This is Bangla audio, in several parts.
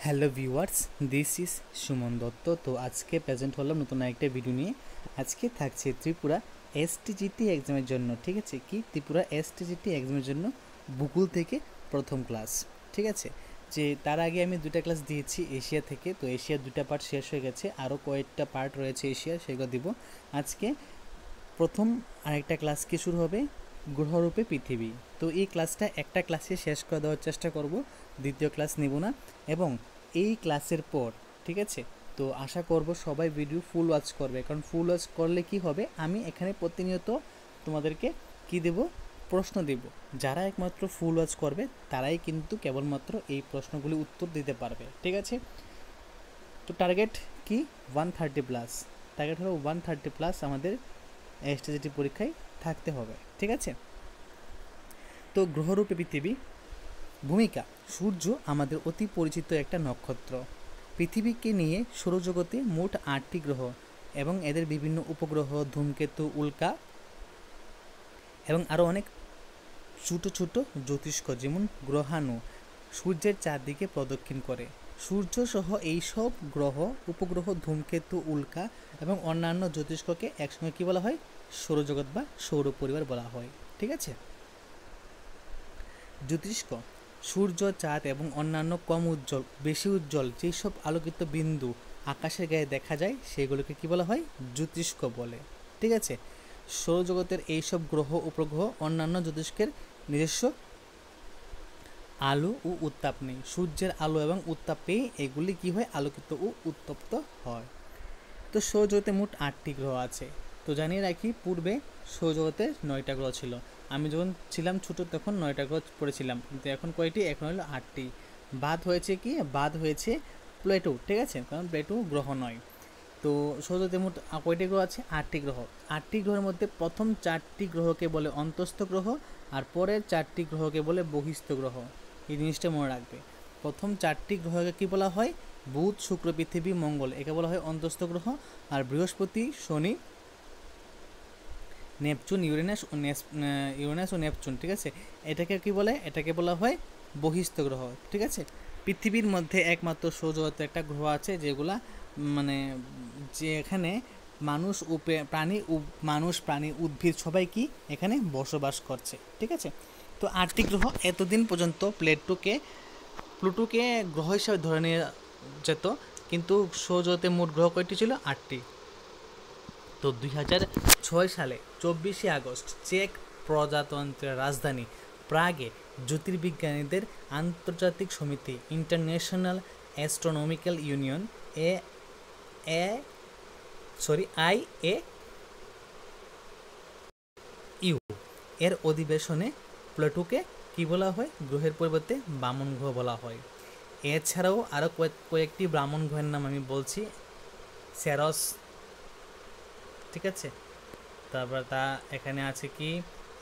Hello viewers, this is Suman Dutta. তো আজকে প্রেজেন্ট হলাম নতুন একটা ভিডিও নিয়ে। আজকে থাকছে ত্রিপুরা এসটিজিটি এক্সামের জন্য, ঠিক আছে? কি ত্রিপুরা এসটিজিটি এক্সামের জন্য ভূগোল থেকে প্রথম ক্লাস, ঠিক আছে? যে তার আগে আমি দুটা ক্লাস দিয়েছি এশিয়া থেকে, তো এশিয়ার দুটা পার্ট শেষ হয়ে গেছে, আরও কয়েকটা পার্ট রয়েছে এশিয়ার, সেগুলো দিব। আজকে প্রথম আরেকটা ক্লাস কি শুরু হবে, গ্রহরূপে পৃথিবী। তো এই ক্লাসটা একটা ক্লাসে শেষ করে দেওয়ার চেষ্টা করব, দ্বিতীয় ক্লাস নেব না। এবং এই ক্লাসের পর, ঠিক আছে, তো আশা করব সবাই ভিডিও ফুল ওয়াচ করবে, কারণ ফুল ওয়াচ করলে কি হবে, আমি এখানে প্রতিনিয়ত তোমাদেরকে কি দেব, প্রশ্ন দেব। যারা একমাত্র ফুল ওয়াচ করবে তারাই কিন্তু কেবলমাত্র এই প্রশ্নগুলি উত্তর দিতে পারবে, ঠিক আছে? তো টার্গেট কি, 130+। টার্গেট হলো 130+ আমাদের এসটিজিটি পরীক্ষায় থাকতে হবে, ঠিক আছে? তো গ্রহরূপে পৃথিবী। ভূমিকা: সূর্য আমাদের অতি পরিচিত একটা নক্ষত্র। পৃথিবীকে নিয়ে সৌরজগতে মোট 8টি গ্রহ এবং এদের বিভিন্ন উপগ্রহ, ধূমকেতু, উল্কা এবং আরও অনেক ছোট ছোট জ্যোতিষ্ক যেমন গ্রহাণু সূর্যের চারদিকে প্রদক্ষিণ করে। সূর্য সহ এইসব গ্রহ, উপগ্রহ, ধূমকেতু, উল্কা এবং অন্যান্য জ্যোতিষ্ককে একসঙ্গে কী বলা হয়, সৌরজগৎ বা সৌর পরিবার বলা হয়, ঠিক আছে? জ্যোতিষ্ক: সূর্য, চাঁদ এবং অন্যান্য কম উজ্জ্বল, বেশি উজ্জ্বল যেসব আলোকিত বিন্দু আকাশের গায়ে দেখা যায় সেগুলোকে কী বলা হয়, জ্যোতিষ্ক বলে, ঠিক আছে? সৌরজগতের এইসব গ্রহ, উপগ্রহ, অন্যান্য জ্যোতিষ্কের নিজস্ব আলো ও উত্তাপ নেই। সূর্যের আলো এবং উত্তাপ পেয়ে এগুলি কী হয়, আলোকিত ও উত্তপ্ত হয়। তো সৌরজগতে মোট 8টি গ্রহ আছে। তো জানিয়ে রাখি, পূর্বে সৌরজগতে 9টা গ্রহ ছিল। আমি যখন ছিলাম ছোটো তখন 9টা গ্রহ পড়েছিলাম, কিন্তু এখন কয়টি, এখন হলো 8টি। বাদ হয়েছে কি, বাদ হয়েছে প্লুটো, ঠিক আছে, কারণ প্লুটো গ্রহ নয়। তো সৌরজগতে মোট কয়টি গ্রহ আছে, 8টি গ্রহ। 8টি গ্রহের মধ্যে প্রথম 4টি গ্রহকে বলে অন্তস্থ গ্রহ, আর পরের 4টি গ্রহকে বলে বহিস্থ গ্রহ। এই জিনিসটা মনে রাখবে। প্রথম 4টি গ্রহকে কী বলা হয়, বুধ, শুক্র, পৃথিবী, মঙ্গল, একে বলা হয় অন্তস্থ গ্রহ। আর বৃহস্পতি, শনি, নেপচুন, ইউরেনাস ও নেপচুন, ঠিক আছে, এটাকে কি বলে, এটাকে বলা হয় বহিস্থ গ্রহ, ঠিক আছে? পৃথিবীর মধ্যে একমাত্র সৌরজগতে একটা গ্রহ আছে যেগুলা মানে যেখানে মানুষ প্রাণী, উদ্ভিদ সবাই কি এখানে বসবাস করছে, ঠিক আছে? তো 8টি গ্রহ এতদিন পর্যন্ত প্লুটোকে গ্রহ হিসাবে ধরে নিয়ে যেত, কিন্তু সৌরজগতে মোট গ্রহ কয়টি ছিল, 8টি। তো 2006 সালে 24শে আগস্ট চেক প্রজাতন্ত্রের রাজধানী প্রাগে জ্যোতির্বিজ্ঞানীদের আন্তর্জাতিক সমিতি ইন্টারন্যাশনাল অ্যাস্ট্রোনমিক্যাল ইউনিয়ন IAEU এর অধিবেশনে প্লুটোকে কি বলা হয়, গ্রহের পরিবর্তে বামন গ্রহ বলা হয়। এছাড়াও আরও কয়েকটি বামন গ্রহের নাম আমি বলছি। সেরস, ঠিক আছে, তারপর এখানে আছে কি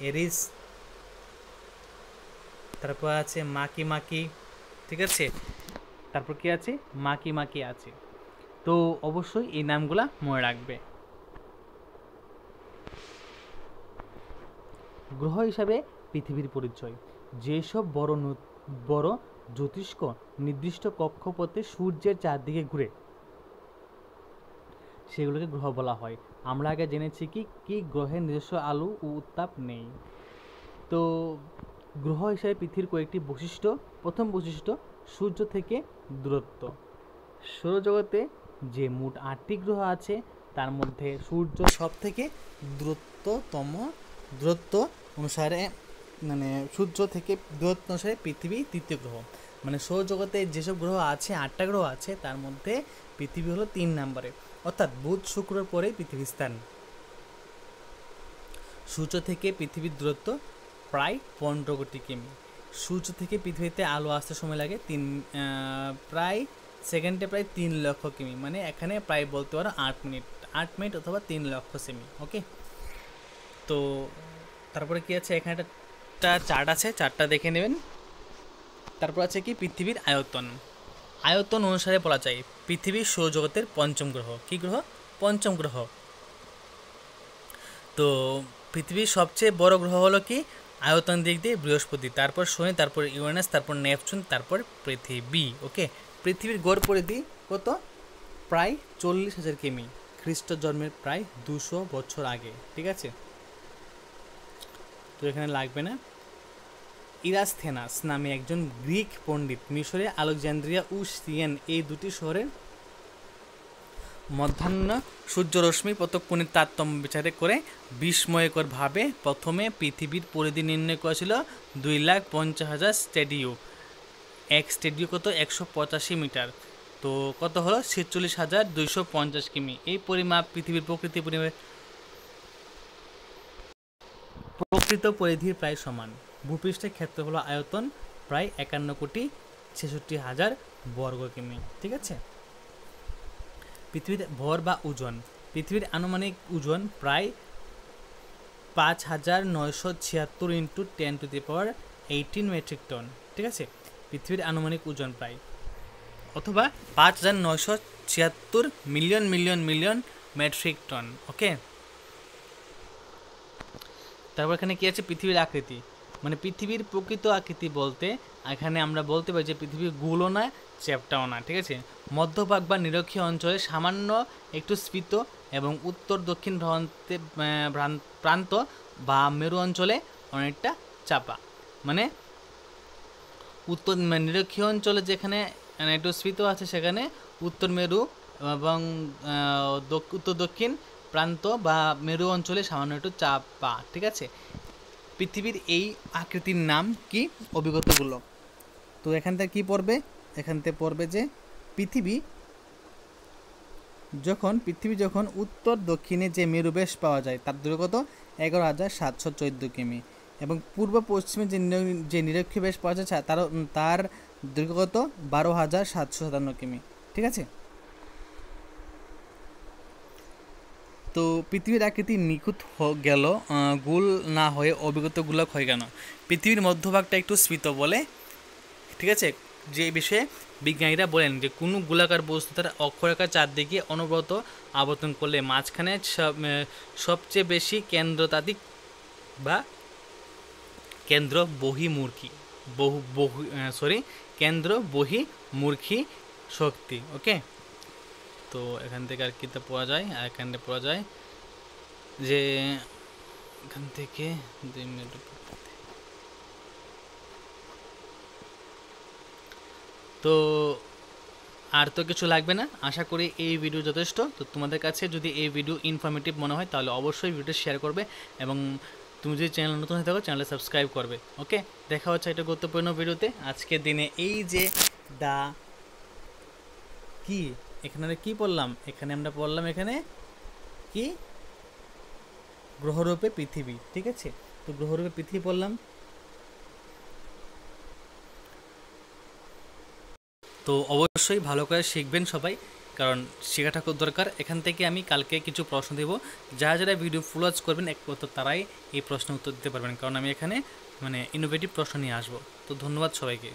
এরিস, তারপর আছে মাকি, ঠিক আছে, তারপর কি আছে মাকি আছে। তো অবশ্যই এই নামগুলা মনে রাখবে। গ্রহ হিসাবে পৃথিবীর পরিচয়: যেসব বড় জ্যোতিষ্ক নির্দিষ্ট কক্ষপথে সূর্যের চারদিকে ঘুরে সেগুলোকে গ্রহ বলা হয়। আমরা আগে জেনেছি কি গ্রহের নিজস্ব আলো ও উত্তাপ নেই। তো গ্রহ হিসাবে পৃথিবীর কয়েকটি বৈশিষ্ট্য। প্রথম বৈশিষ্ট্য, সূর্য থেকে দূরত্ব। সৌরজগতে যে মোট 8টি গ্রহ আছে তার মধ্যে সূর্য সব থেকে দূরত্ব অনুসারে, মানে সূর্য থেকে দূরত্ব অনুসারে পৃথিবী তৃতীয় গ্রহ। মানে সৌরজগতে যেসব গ্রহ আছে, 8টা গ্রহ আছে, তার মধ্যে পৃথিবী হলো 3 নম্বরে, অর্থাৎ বুধ, শুক্রের পরে পৃথিবীর স্থান। সূর্য থেকে পৃথিবীর দূরত্ব প্রায় 15 কোটি কিমি। সূর্য থেকে পৃথিবীতে আলো আসতে সময় লাগে প্রায় সেকেন্ডে প্রায় 3 লক্ষ কিমি, মানে এখানে প্রায় বলতে পারো 8 মিনিট অথবা 3 লক্ষ সেমি, ওকে? তো তারপরে কি আছে, এখানে একটা চার্ট আছে, চার্টটা দেখে নেবেন। তারপর আছে কি পৃথিবীর আয়তন অনুসারে বলা যায় পৃথিবী সৌরজগতের পঞ্চম গ্রহ। কি গ্রহ, পঞ্চম গ্রহ। তো পৃথিবীর সবচেয়ে বড় গ্রহ হলো কি আয়তন দিক দিয়ে বৃহস্পতি, তারপর শনি, তারপর ইউরেনাস, তারপর নেপচুন, তারপর পৃথিবী, ওকে? পৃথিবীর গড় পরিধি কত? প্রায় 40,000 কিমি, খ্রিস্ট জন্মের প্রায় 200 বছর আগে। ঠিক আছে, তো এখানে লাগবে না। ইরাসথেনাস নামে একজন গ্রিক পণ্ডিত মিশরে আলেকজান্দ্রিয়া ও সিয়েন এই দুটি শহরের মধ্যাহ্ন সূর্যরশ্মি পতক্ষণের তারতম্য বিচারে করে বিস্ময়করভাবে প্রথমে পৃথিবীর পরিধি নির্ণয় করেছিল 2,50,000 স্টেডিও। এক স্টেডিও কত? 185 মিটার। তো কত হলো? 46,250 কিমি। এই পরিমাপ পৃথিবীর প্রকৃত পরিধির প্রায় সমান। ভূপৃষ্ঠের ক্ষেত্রফল আয়তন প্রায় 51,66,000 বর্গ কিমি। ঠিক আছে, পৃথিবীর ভর বা ওজন। পৃথিবীর আনুমানিক ওজন প্রায় 5,976 ইন্টু 10⁻18 মেট্রিক টন। ঠিক আছে, পৃথিবীর আনুমানিক ওজন প্রায়, অথবা 5,976 million million million metric ton. Okay, তারপর এখানে কি আছে? পৃথিবীর আকৃতি, মানে পৃথিবীর প্রকৃত আকৃতি বলতে এখানে আমরা বলতে পারি যে পৃথিবীর গোলও না, চ্যাপ্টাও না। ঠিক আছে, মধ্যভাগ বা নিরক্ষীয় অঞ্চলে সামান্য একটু স্ফীত এবং উত্তর দক্ষিণ প্রান্ত বা মেরু অঞ্চলে অনেকটা চাপা। মানে উত্তর নিরক্ষীয় অঞ্চলে যেখানে একটু স্ফীত আছে সেখানে উত্তর মেরু এবং উত্তর দক্ষিণ প্রান্ত বা মেরু অঞ্চলে সামান্য একটু চাপা। ঠিক আছে, পৃথিবীর এই আকৃতির নাম কি? অভিজ্ঞতাগুলো। তো এখান থেকে কী পড়বে? এখান থেকে পড়বে যে পৃথিবী যখন উত্তর দক্ষিণে যে মেরুবেশ পাওয়া যায় তার দূরত্ব কত? 11,714 কিমি, এবং পূর্ব পশ্চিমে যে নিরক্ষীয় বেশ পাওয়া যায় তার দৈর্ঘ্য কত? 12,757 কিমি। ঠিক আছে, তো পৃথিবীর আকৃতি নিখুঁত গেল গোল না হয়ে অভিজ্ঞতাগুলো হয় কেন? পৃথিবীর মধ্যভাগটা একটু স্ফীত বলে। ঠিক আছে, যে বিষয়ে বিজ্ঞানীরা বলেন যে কোনো গোলাকার বস্তু তার অক্ষরেখার চারদিকে অনবরত আবর্তন করলে মাঝখানে সবচেয়ে বেশি কেন্দ্রতাত্ত্বিক বা কেন্দ্র বহিমুখী শক্তি। ওকে, তো এখান থেকে আর কিটা পাওয়া যায়? আর এখানে পাওয়া যায় যে এখান থেকে 2 মিনিট। তো আর তো কিছু লাগবে না, আশা করি এই ভিডিও যথেষ্ট। তো তোমাদের কাছে যদি এই ভিডিও ইনফরমেটিভ মনে হয় তাহলে অবশ্যই ভিডিওটা শেয়ার করবে, এবং তুমি যদি চ্যানেল নতুন হয়ে থাকো চ্যানেলে সাবস্ক্রাইব করবে। ওকে, দেখা হচ্ছে একটা গুরুত্বপূর্ণ ভিডিওতে। আজকের দিনে এই যে কি এখানে কি পড়লাম? এখানে আমরা পড়লাম এখানে কি? গ্রহরূপে পৃথিবী। ঠিক আছে, তো গ্রহরূপে পৃথিবী পড়লাম। তো অবশ্যই ভালো করে শিখবেন সবাই, কারণ শেখাটা খুব দরকার। এখান থেকে আমি কালকে কিছু প্রশ্ন দেব, যারা ভিডিও ফুল ওয়াচ করবেন একমাত্র তারাই এই প্রশ্ন উত্তর দিতে পারবেন, কারণ আমি এখানে ইনোভেটিভ প্রশ্ন নিয়ে আসবো। তো ধন্যবাদ সবাইকে।